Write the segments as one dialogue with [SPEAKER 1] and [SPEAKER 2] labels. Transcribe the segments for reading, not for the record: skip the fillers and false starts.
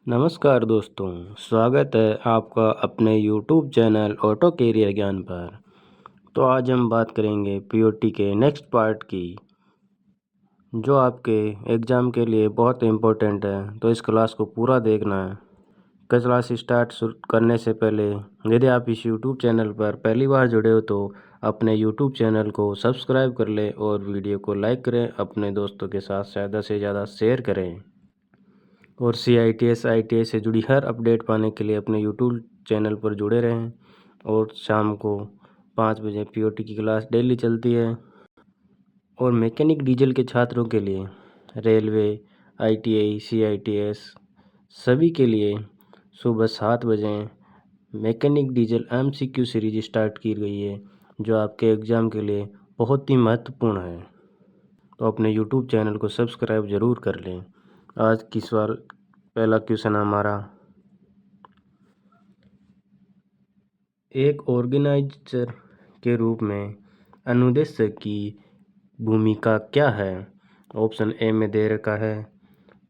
[SPEAKER 1] नमस्कार दोस्तों, स्वागत है आपका अपने यूट्यूब चैनल ऑटो कैरियर ज्ञान पर। तो आज हम बात करेंगे पीओटी के नेक्स्ट पार्ट की, जो आपके एग्ज़ाम के लिए बहुत इम्पोर्टेंट है। तो इस क्लास को पूरा देखना है। क्लास स्टार्ट करने से पहले यदि आप इस यूट्यूब चैनल पर पहली बार जुड़े हो तो अपने यूट्यूब चैनल को सब्सक्राइब कर लें और वीडियो को लाइक करें, अपने दोस्तों के साथ ज़्यादा से ज़्यादा शेयर करें। और CITS ITS से जुड़ी हर अपडेट पाने के लिए अपने यूट्यूब चैनल पर जुड़े रहें। और शाम को 5 बजे पीओटी की क्लास डेली चलती है। और मैकेनिक डीजल के छात्रों के लिए रेलवे, ITI, CITS सभी के लिए सुबह 7 बजे mechanic diesel MCQ series start की गई है, जो आपके एग्ज़ाम के लिए बहुत ही महत्वपूर्ण है। तो अपने यूट्यूब चैनल को सब्सक्राइब ज़रूर कर लें। आज की सवाल पहला क्वेश्चन हमारा, एक ऑर्गेनाइजर के रूप में अनुदेशक की भूमिका क्या है? ऑप्शन ए में दे रखा है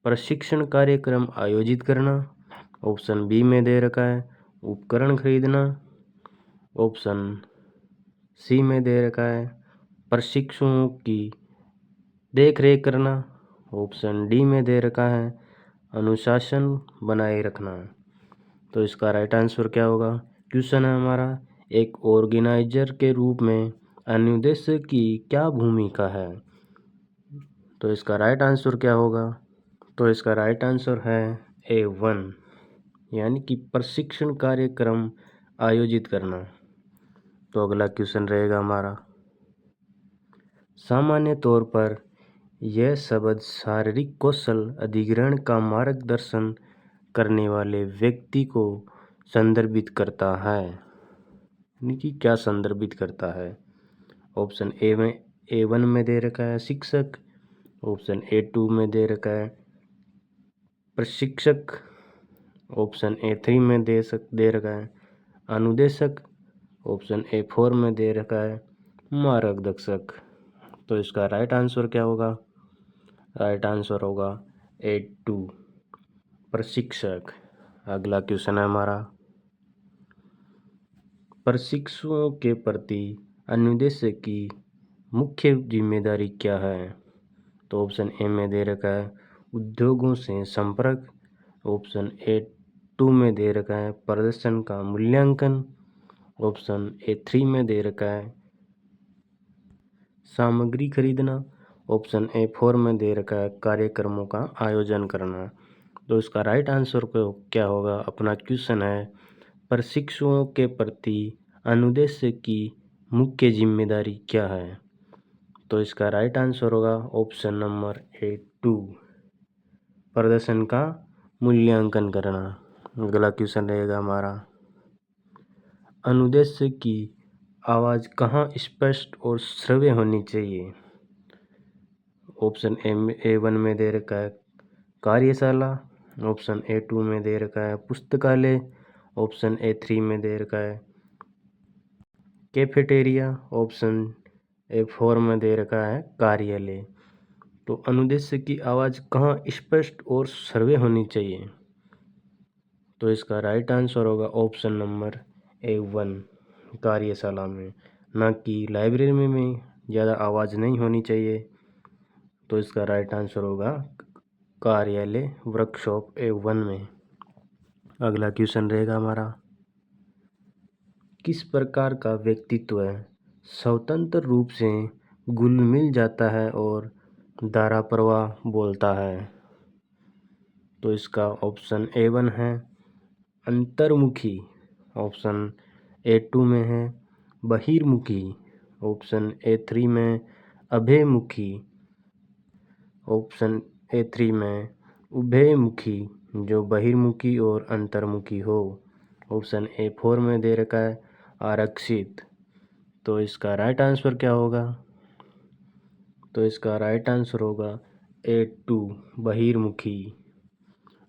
[SPEAKER 1] प्रशिक्षण कार्यक्रम आयोजित करना। ऑप्शन बी में दे रखा है उपकरण खरीदना। ऑप्शन सी में दे रखा है प्रशिक्षुओं की देखरेख करना। ऑप्शन डी में दे रखा है अनुशासन बनाए रखना। तो इसका राइट आंसर क्या होगा? क्वेश्चन है हमारा, एक ऑर्गेनाइजर के रूप में अनुदेशक की क्या भूमिका है? तो इसका राइट आंसर क्या होगा? तो इसका राइट आंसर है A1, यानी कि प्रशिक्षण कार्यक्रम आयोजित करना। तो अगला क्वेश्चन रहेगा हमारा, सामान्य तौर पर यह शब्द शारीरिक कौशल अधिग्रहण का मार्गदर्शन करने वाले व्यक्ति को संदर्भित करता है, यानी कि क्या संदर्भित करता है? ऑप्शन A1 में दे रखा है शिक्षक। ऑप्शन A2 में दे रखा है प्रशिक्षक। ऑप्शन A3 में दे रखा है अनुदेशक। ऑप्शन A4 में दे रखा है मार्गदर्शक। तो इसका राइट आंसर क्या होगा? राइट आंसर होगा A2, प्रशिक्षक। अगला क्वेश्चन है हमारा, प्रशिक्षुओं के प्रति अनुदेशक की मुख्य जिम्मेदारी क्या है? तो ऑप्शन ए में दे रखा है उद्योगों से संपर्क। ऑप्शन A2 में दे रखा है प्रदर्शन का मूल्यांकन। ऑप्शन A3 में दे रखा है सामग्री खरीदना। ऑप्शन A4 में दे रखा है कार्यक्रमों का आयोजन करना। तो इसका राइट आंसर क्या होगा? अपना क्वेश्चन है, प्रशिक्षुओं के प्रति अनुदेशक की मुख्य जिम्मेदारी क्या है? तो इसका राइट आंसर होगा ऑप्शन नंबर A2, प्रदर्शन का मूल्यांकन करना। अगला क्वेश्चन रहेगा हमारा, अनुदेशक की आवाज़ कहाँ स्पष्ट और श्रव्य होनी चाहिए? ऑप्शन A1 में दे रखा है कार्यशाला। ऑप्शन A2 में दे रखा है पुस्तकालय। ऑप्शन A3 में दे रखा है कैफेटेरिया। ऑप्शन A4 में दे रखा है कार्यालय। तो अनुदेशक की आवाज़ कहाँ स्पष्ट और श्रव्य होनी चाहिए? तो इसका राइट आंसर होगा ऑप्शन नंबर A1, कार्यशाला में, ना कि लाइब्रेरी में ज़्यादा आवाज़ नहीं होनी चाहिए। तो इसका राइट आंसर होगा कार्यालय, वर्कशॉप A1 में। अगला क्वेश्चन रहेगा हमारा, किस प्रकार का व्यक्तित्व स्वतंत्र रूप से घुल मिल जाता है और धारा प्रवाह बोलता है? तो इसका ऑप्शन A1 है अंतर्मुखी। ऑप्शन A2 में है बहिर्मुखी। ऑप्शन A3 में अभयमुखी। ऑप्शन A3 में उभयमुखी, जो बहिर्मुखी और अंतर्मुखी हो। ऑप्शन A4 में दे रखा है आरक्षित। तो इसका राइट आंसर क्या होगा? तो इसका राइट आंसर होगा A2, बहिर्मुखी।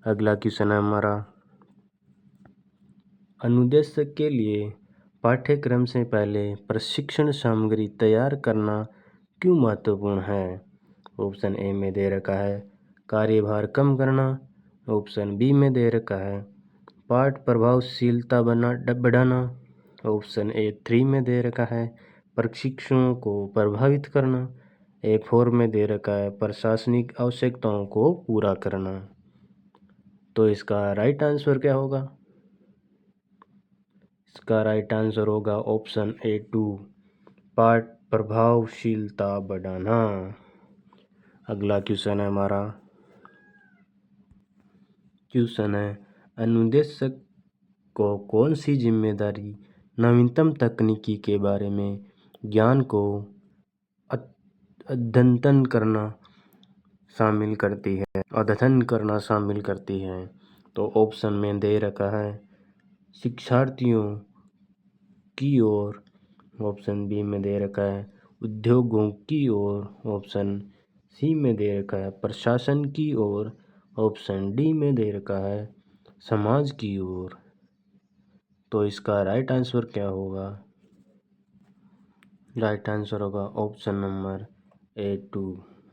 [SPEAKER 1] अगला क्वेश्चन है हमारा, अनुदेशक के लिए पाठ्यक्रम से पहले प्रशिक्षण सामग्री तैयार करना क्यों महत्वपूर्ण है? ऑप्शन ए में दे रखा है कार्यभार कम करना। ऑप्शन बी में दे रखा है पाठ प्रभावशीलता बढ़ाना। ऑप्शन ए 3 में दे रखा है प्रशिक्षुओं को प्रभावित करना। A4 में दे रखा है प्रशासनिक आवश्यकताओं को पूरा करना। तो इसका राइट आंसर क्या होगा? इसका राइट आंसर होगा ऑप्शन A2 पाठ प्रभावशीलता बढ़ाना। अगला क्वेश्चन है हमारा। क्वेश्चन है अनुदेशक को कौन सी जिम्मेदारी नवीनतम तकनीकी के बारे में ज्ञान को अद्यतन करना शामिल करती है? तो ऑप्शन में दे रखा है शिक्षार्थियों की ओर। ऑप्शन बी में दे रखा है उद्योगों की ओर। ऑप्शन सी में दे रखा है प्रशासन की ओर। ऑप्शन डी में दे रखा है समाज की ओर। तो इसका राइट आंसर क्या होगा? राइट आंसर होगा ऑप्शन नंबर A2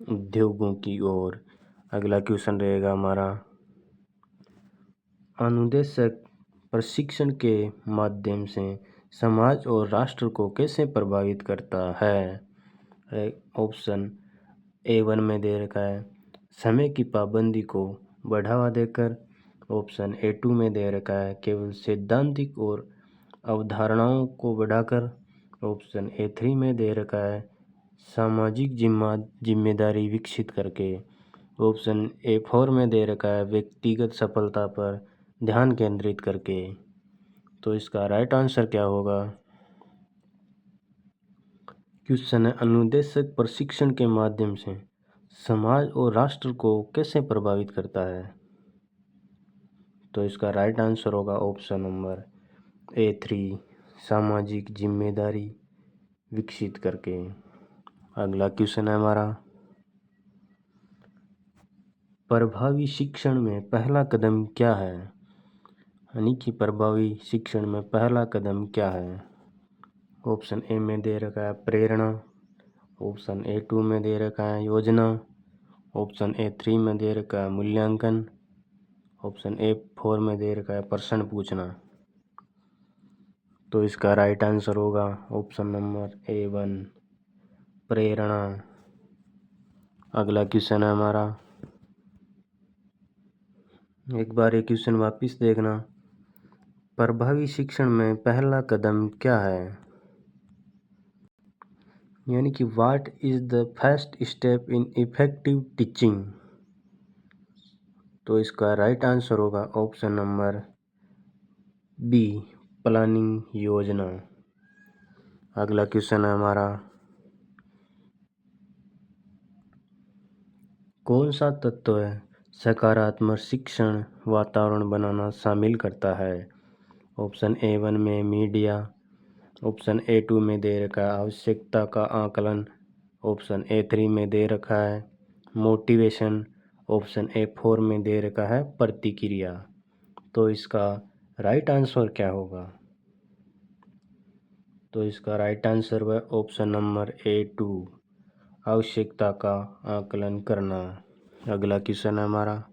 [SPEAKER 1] उद्योगों की ओर। अगला क्वेश्चन रहेगा हमारा अनुदेशक प्रशिक्षण के माध्यम से समाज और राष्ट्र को कैसे प्रभावित करता है? ऑप्शन A1 में दे रखा है समय की पाबंदी को बढ़ावा देकर। ऑप्शन A2 में दे रखा है केवल सैद्धांतिक और अवधारणाओं को बढ़ाकर। ऑप्शन A3 में दे रखा है सामाजिक जिम्मेदारी विकसित करके। ऑप्शन A4 में दे रखा है व्यक्तिगत सफलता पर ध्यान केंद्रित करके। तो इसका राइट आंसर क्या होगा? क्वेश्चन है अनुदेशक प्रशिक्षण के माध्यम से समाज और राष्ट्र को कैसे प्रभावित करता है? तो इसका राइट आंसर होगा ऑप्शन नंबर A3 सामाजिक जिम्मेदारी विकसित करके। अगला क्वेश्चन है हमारा प्रभावी शिक्षण में पहला कदम क्या है? यानी कि प्रभावी शिक्षण में पहला कदम क्या है? ऑप्शन ए में दे रखा है प्रेरणा। ऑप्शन A2 में दे रखा है योजना। ऑप्शन A3 में दे रखा है मूल्यांकन। ऑप्शन A4 में दे रखा है प्रश्न पूछना। तो इसका राइट आंसर होगा ऑप्शन नंबर A1 प्रेरणा। अगला क्वेश्चन है हमारा। एक बार ये क्वेश्चन वापस देखना। प्रभावी शिक्षण में पहला कदम क्या है? यानी कि what is the first step in effective teaching? तो इसका राइट आंसर होगा ऑप्शन नंबर बी प्लानिंग योजना। अगला क्वेश्चन है हमारा कौन सा तत्व है सकारात्मक शिक्षण वातावरण बनाना शामिल करता है? ऑप्शन A1 में मीडिया। ऑप्शन A2 में दे रखा है आवश्यकता का आकलन। ऑप्शन A3 में दे रखा है मोटिवेशन। ऑप्शन A4 में दे रखा है प्रतिक्रिया। तो इसका राइट आंसर क्या होगा? तो इसका राइट आंसर है ऑप्शन नंबर A2 आवश्यकता का आकलन करना। अगला क्वेश्चन है हमारा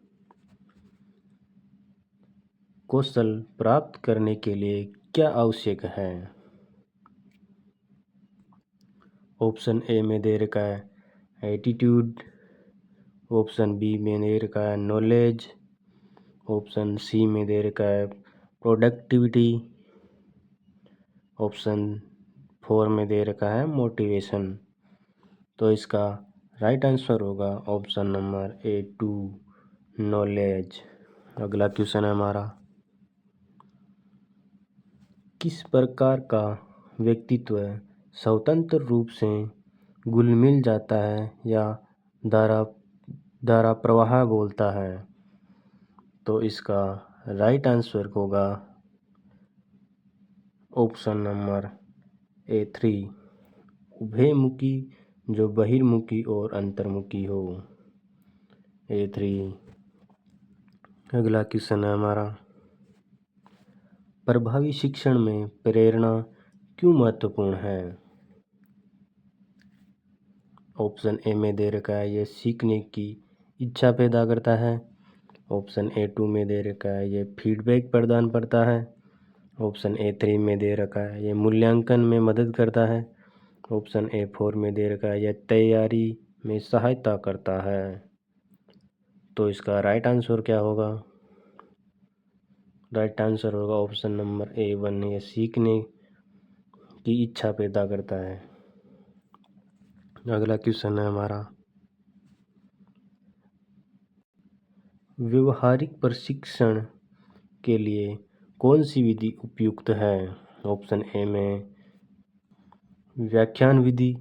[SPEAKER 1] कौशल प्राप्त करने के लिए क्या आवश्यक है? ऑप्शन ए में दे रखा है एटीट्यूड। ऑप्शन बी में दे रखा है नॉलेज। ऑप्शन सी में दे रखा है प्रोडक्टिविटी। ऑप्शन 4 में दे रखा है मोटिवेशन। तो इसका राइट आंसर होगा ऑप्शन नंबर A2 नॉलेज। अगला क्वेश्चन है हमारा किस प्रकार का व्यक्तित्व स्वतंत्र रूप से घुल मिल जाता है या धारा प्रवाह बोलता है? तो इसका राइट आंसर होगा ऑप्शन नंबर A3 उभयमुखी जो बहिर्मुखी और अंतर्मुखी हो। A3। अगला क्वेश्चन है हमारा प्रभावी शिक्षण में प्रेरणा क्यों महत्वपूर्ण है? ऑप्शन ए में दे रखा है ये सीखने की इच्छा पैदा करता है। ऑप्शन A2 में दे रखा है ये फीडबैक प्रदान करता है। ऑप्शन A3 में दे रखा है ये मूल्यांकन में मदद करता है। ऑप्शन A4 में दे रखा है यह तैयारी में सहायता करता है। तो इसका राइट आंसर क्या होगा? राइट आंसर होगा ऑप्शन नंबर A1, ये सीखने की इच्छा पैदा करता है। अगला क्वेश्चन है हमारा, व्यवहारिक प्रशिक्षण के लिए कौन सी विधि उपयुक्त है? ऑप्शन A में व्याख्यान विधि,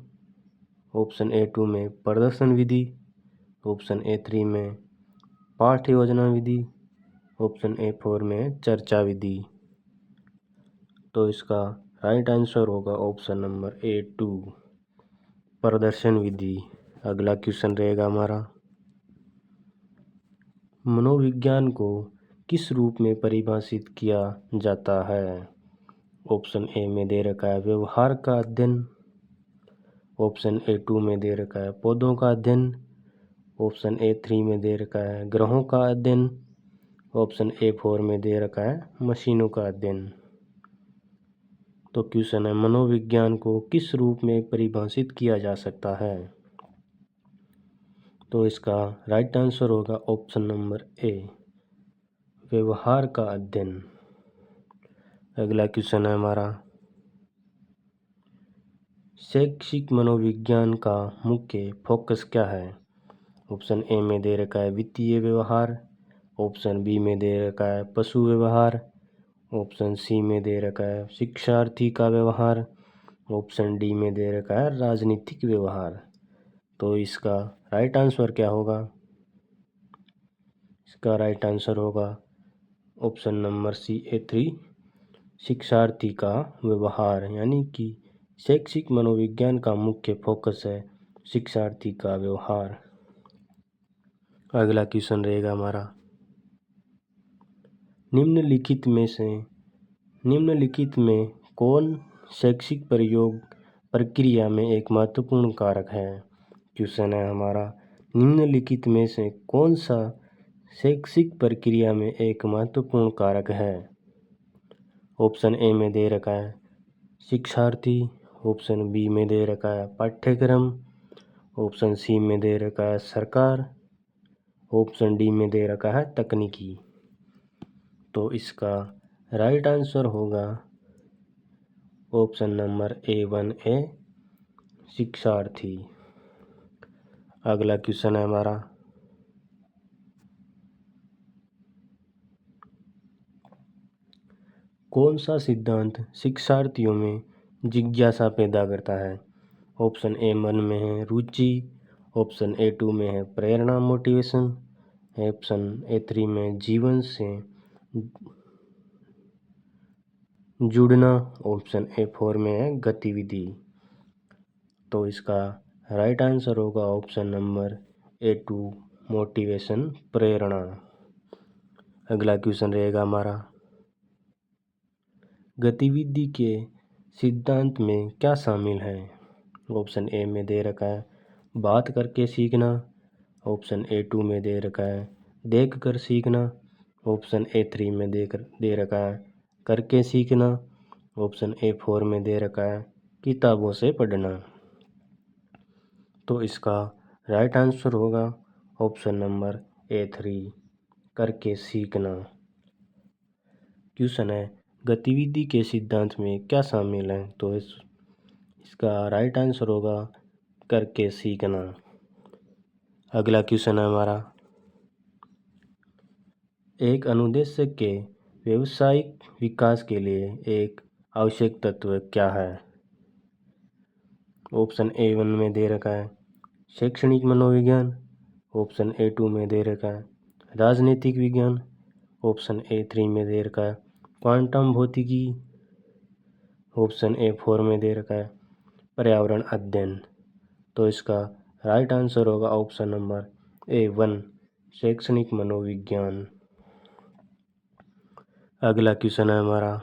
[SPEAKER 1] ऑप्शन A2 में प्रदर्शन विधि, ऑप्शन A3 में पाठ्य योजना विधि, ऑप्शन A4 में चर्चा विधि। तो इसका राइट आंसर होगा ऑप्शन नंबर A2, प्रदर्शन विधि। अगला क्वेश्चन रहेगा हमारा, मनोविज्ञान को किस रूप में परिभाषित किया जाता है? ऑप्शन A में दे रखा है व्यवहार का अध्ययन, ऑप्शन A2 में दे रखा है पौधों का अध्ययन, ऑप्शन A3 में दे रखा है ग्रहों का अध्ययन, ऑप्शन A4 में दे रखा है मशीनों का अध्ययन। तो क्वेश्चन है, मनोविज्ञान को किस रूप में परिभाषित किया जा सकता है? तो इसका राइट आंसर होगा ऑप्शन नंबर A, व्यवहार का अध्ययन। अगला क्वेश्चन है हमारा, शैक्षिक मनोविज्ञान का मुख्य फोकस क्या है? ऑप्शन A में दे रखा है वित्तीय व्यवहार, ऑप्शन B में दे रखा है पशु व्यवहार, ऑप्शन C में दे रखा है शिक्षार्थी का व्यवहार, ऑप्शन D में दे रखा है राजनीतिक व्यवहार। तो इसका राइट आंसर क्या होगा? इसका राइट आंसर होगा ऑप्शन नंबर C, A3, शिक्षार्थी का व्यवहार। यानी कि शैक्षिक मनोविज्ञान का मुख्य फोकस है शिक्षार्थी का व्यवहार। अगला क्वेश्चन रहेगा हमारा, निम्नलिखित में कौन शैक्षिक प्रयोग प्रक्रिया में एक महत्वपूर्ण कारक है? क्वेश्चन है हमारा, निम्नलिखित में से कौन सा शैक्षिक प्रक्रिया में एक महत्वपूर्ण कारक है? ऑप्शन A में दे रखा है शिक्षार्थी, ऑप्शन B में दे रखा है पाठ्यक्रम, ऑप्शन C में दे रखा है सरकार, ऑप्शन D में दे रखा है तकनीकी। तो इसका राइट आंसर होगा ऑप्शन नंबर A1A, शिक्षार्थी। अगला क्वेश्चन है हमारा, कौन सा सिद्धांत शिक्षार्थियों में जिज्ञासा पैदा करता है? ऑप्शन A1 में है रुचि, ऑप्शन A2 में है प्रेरणा मोटिवेशन, ऑप्शन A3 में जीवन से जुड़ना, ऑप्शन A4 में है गतिविधि। तो इसका राइट आंसर होगा ऑप्शन नंबर A2, मोटिवेशन, प्रेरणा। अगला क्वेश्चन रहेगा हमारा, गतिविधि के सिद्धांत में क्या शामिल है? ऑप्शन A में दे रखा है बात करके सीखना, ऑप्शन A2 में दे रखा है देख कर सीखना, ऑप्शन A3 में दे रखा है करके सीखना, ऑप्शन A4 में दे रखा है किताबों से पढ़ना। तो इसका राइट आंसर होगा ऑप्शन नंबर A3, करके सीखना। क्वेश्चन है, गतिविधि के सिद्धांत में क्या शामिल है? तो इसका राइट आंसर होगा करके सीखना। अगला क्वेश्चन है हमारा, एक अनुदेशक के व्यावसायिक विकास के लिए एक आवश्यक तत्व क्या है? ऑप्शन A1 में दे रखा है शैक्षणिक मनोविज्ञान, ऑप्शन A2 में दे रखा है राजनीतिक विज्ञान, ऑप्शन A3 में दे रखा है क्वांटम भौतिकी, ऑप्शन A4 में दे रखा है पर्यावरण अध्ययन। तो इसका राइट आंसर होगा ऑप्शन नंबर A1, शैक्षणिक मनोविज्ञान। अगला क्वेश्चन है हमारा,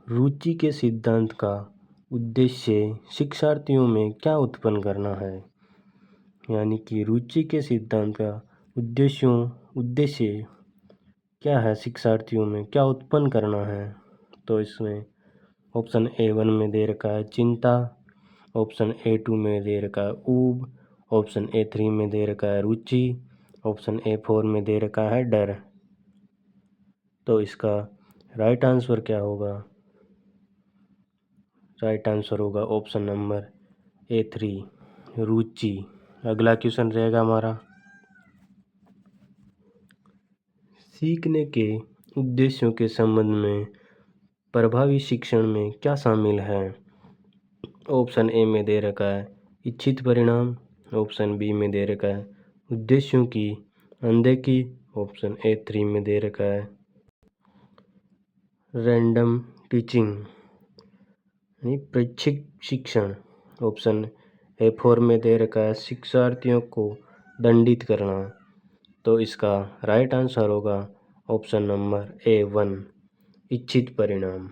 [SPEAKER 1] रुचि के सिद्धांत का उद्देश्य शिक्षार्थियों में क्या उत्पन्न करना है? यानी कि रुचि के सिद्धांत का उद्देश्य क्या है, शिक्षार्थियों में क्या उत्पन्न करना है। तो इसमें ऑप्शन A1 में दे रखा है चिंता, ऑप्शन A2 में दे रखा है ऊब, ऑप्शन A3 में दे रखा है रुचि, ऑप्शन A4 में दे रखा है डर। तो इसका राइट आंसर क्या होगा? राइट आंसर होगा ऑप्शन नंबर A3 रुचि। अगला क्वेश्चन रहेगा हमारा, सीखने के उद्देश्यों के संबंध में प्रभावी शिक्षण में क्या शामिल है। ऑप्शन ए में दे रखा है इच्छित परिणाम, ऑप्शन बी में दे रखा है उद्देश्यों की अनदेखी, ऑप्शन A3 में दे रखा है रैंडम टीचिंग यानी प्रैक्षिक शिक्षण, ऑप्शन A4 में दे रखा है शिक्षार्थियों को दंडित करना। तो इसका राइट आंसर होगा ऑप्शन नंबर A1 इच्छित परिणाम।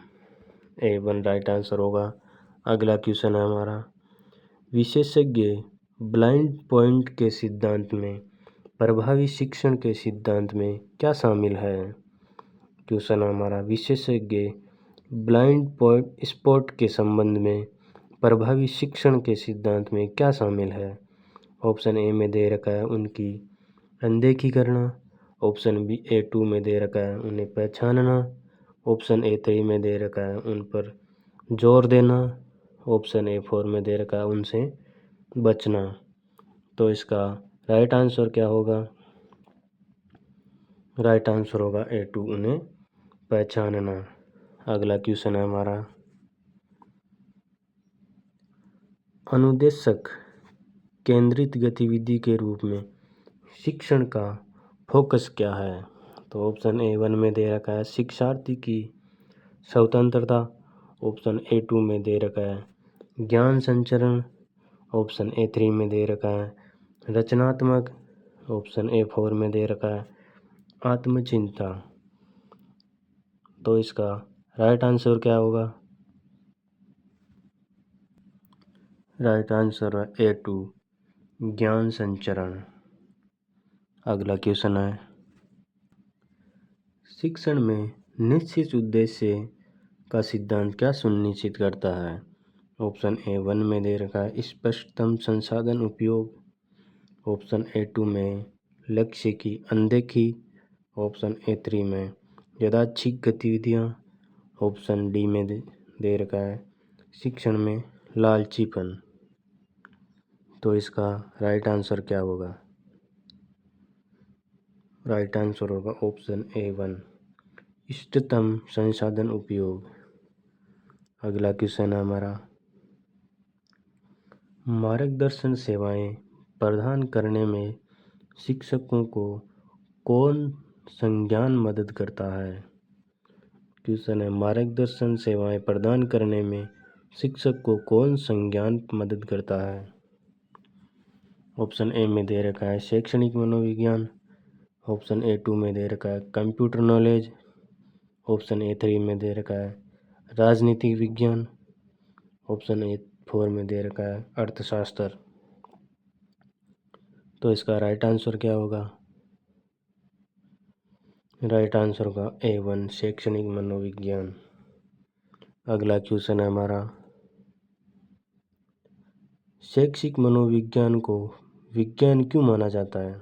[SPEAKER 1] A1 राइट आंसर होगा। अगला क्वेश्चन है हमारा, विशेषज्ञ ब्लाइंड पॉइंट के सिद्धांत में प्रभावी शिक्षण के सिद्धांत में क्या शामिल है। क्वेश्चन हमारा, विशेषज्ञ ब्लाइंड स्पॉट के संबंध में प्रभावी शिक्षण के सिद्धांत में क्या शामिल है। ऑप्शन ए में दे रखा है उनकी अनदेखी करना, ऑप्शन बी A2 में दे रखा है उन्हें पहचानना, ऑप्शन A3 में दे रखा है उन पर जोर देना, ऑप्शन A4 में दे रखा है उनसे बचना। तो इसका राइट आंसर क्या होगा? राइट आंसर होगा A2 उन्हें पहचानना। अगला क्वेश्चन है हमारा, अनुदेशक केंद्रित गतिविधि के रूप में शिक्षण का फोकस क्या है। तो ऑप्शन A1 में दे रखा है शिक्षार्थी की स्वतंत्रता, ऑप्शन A2 में दे रखा है ज्ञान संचरण, ऑप्शन A3 में दे रखा है रचनात्मक, ऑप्शन A4 में दे रखा है आत्मचिंता। तो इसका राइट आंसर क्या होगा? राइट आंसर है A2 ज्ञान संचरण। अगला क्वेश्चन है, शिक्षण में निश्चित उद्देश्य का सिद्धांत क्या सुनिश्चित करता है। ऑप्शन A1 में दे रखा है स्पष्टतम संसाधन उपयोग, ऑप्शन A2 में लक्ष्य की अनदेखी, ऑप्शन A3 में यादृच्छिक गतिविधियाँ, ऑप्शन डी में दे रखा है शिक्षण में लालचीपन। तो इसका राइट आंसर क्या होगा? राइट आंसर होगा ऑप्शन A1 इष्टतम संसाधन उपयोग। अगला क्वेश्चन है हमारा, मार्गदर्शन सेवाएं प्रदान करने में शिक्षकों को कौन संज्ञान मदद करता है। क्वेश्चन है, मार्गदर्शन सेवाएं प्रदान करने में शिक्षक को कौन संज्ञान मदद करता है। ऑप्शन ए में दे रखा है शैक्षणिक मनोविज्ञान, ऑप्शन A2 में दे रखा है कंप्यूटर नॉलेज, ऑप्शन A3 में दे रखा है राजनीतिक विज्ञान, ऑप्शन A4 में दे रखा है अर्थशास्त्र। तो इसका राइट आंसर क्या होगा? राइट आंसर होगा A1 शैक्षणिक मनोविज्ञान। अगला क्वेश्चन है हमारा, शैक्षिक मनोविज्ञान को विज्ञान क्यों माना जाता है।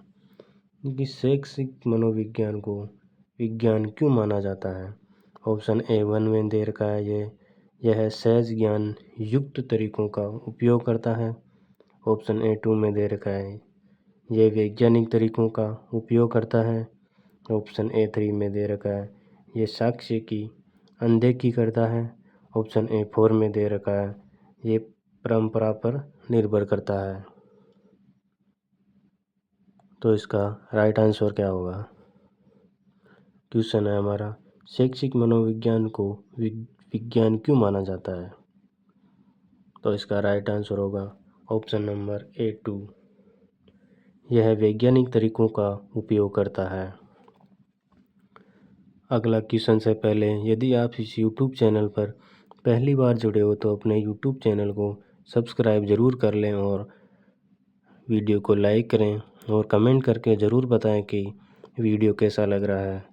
[SPEAKER 1] क्योंकि शैक्षिक मनोविज्ञान को विज्ञान क्यों माना जाता है। ऑप्शन A1 में दे रखा है यह सहज ज्ञान युक्त तरीकों का उपयोग करता है, ऑप्शन A2 में दे रखा है यह वैज्ञानिक तरीकों का उपयोग करता है, ऑप्शन A3 में दे रखा है यह साक्ष्य की अनदेखी करता है, ऑप्शन A4 में दे रखा है ये परंपरा पर निर्भर करता है। तो इसका राइट आंसर क्या होगा? क्वेश्चन है हमारा, शैक्षिक मनोविज्ञान को विज्ञान क्यों माना जाता है। तो इसका राइट आंसर होगा ऑप्शन नंबर A2 यह वैज्ञानिक तरीकों का उपयोग करता है। अगला क्वेश्चन से पहले यदि आप इस YouTube चैनल पर पहली बार जुड़े हो तो अपने YouTube चैनल को सब्सक्राइब ज़रूर कर लें और वीडियो को लाइक करें और कमेंट करके ज़रूर बताएं कि वीडियो कैसा लग रहा है।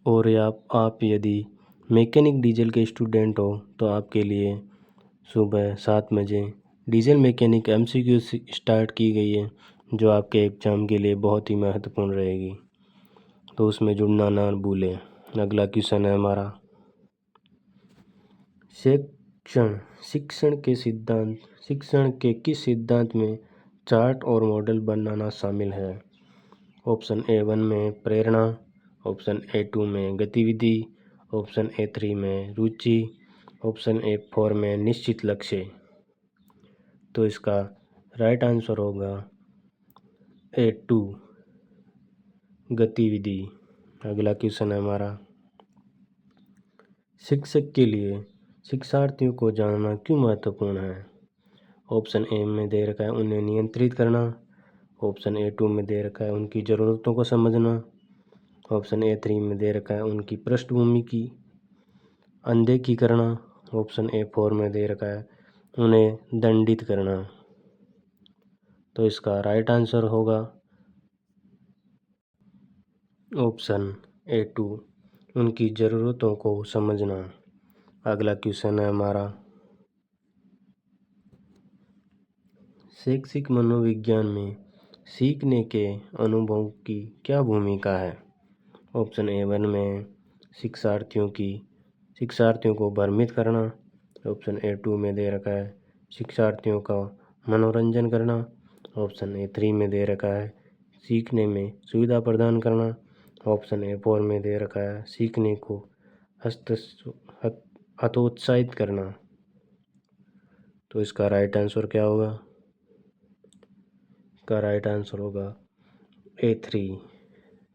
[SPEAKER 1] और आप यदि मैकेनिक डीजल के स्टूडेंट हो तो आपके लिए सुबह 7 बजे डीजल मैकेनिक MCQ स्टार्ट की गई है, जो आपके एग्ज़ाम के लिए बहुत ही महत्वपूर्ण रहेगी, तो उसमें जुड़ना ना भूलें। अगला क्वेश्चन है हमारा, शिक्षण के किस सिद्धांत में चार्ट और मॉडल बनाना शामिल है? ऑप्शन A1 में प्रेरणा, ऑप्शन A2 में गतिविधि, ऑप्शन A3 में रुचि, ऑप्शन A4 में निश्चित लक्ष्य। तो इसका राइट आंसर होगा A2 गतिविधि। अगला क्वेश्चन है हमारा, शिक्षक के लिए शिक्षार्थियों को जानना क्यों महत्वपूर्ण है? ऑप्शन A में दे रखा है उन्हें नियंत्रित करना, ऑप्शन A2 में दे रखा है उनकी ज़रूरतों को समझना, ऑप्शन A3 में दे रखा है उनकी पृष्ठभूमि की अनदेखी करना, ऑप्शन A4 में दे रखा है उन्हें दंडित करना। तो इसका राइट आंसर होगा ऑप्शन A2 उनकी ज़रूरतों को समझना। अगला क्वेश्चन है हमारा, शैक्षिक मनोविज्ञान में सीखने के अनुभव की क्या भूमिका है? ऑप्शन A1 में शिक्षार्थियों को भ्रमित करना, ऑप्शन A2 में दे रखा है शिक्षार्थियों का मनोरंजन करना, ऑप्शन A3 में दे रखा है सीखने में सुविधा प्रदान करना, ऑप्शन A4 में दे रखा है सीखने को हतोत्साहित करना। तो इसका राइट आंसर क्या होगा? का राइट आंसर होगा A3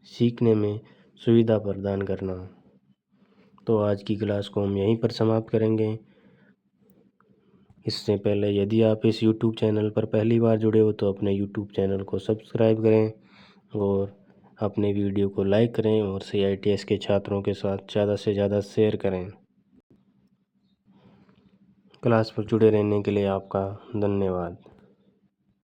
[SPEAKER 1] सीखने में सुविधा प्रदान करना। तो आज की क्लास को हम यहीं पर समाप्त करेंगे। इससे पहले यदि आप इस YouTube चैनल पर पहली बार जुड़े हो तो अपने YouTube चैनल को सब्सक्राइब करें और अपने वीडियो को लाइक करें और CITS के छात्रों के साथ ज़्यादा से ज़्यादा शेयर करें। क्लास पर जुड़े रहने के लिए आपका धन्यवाद।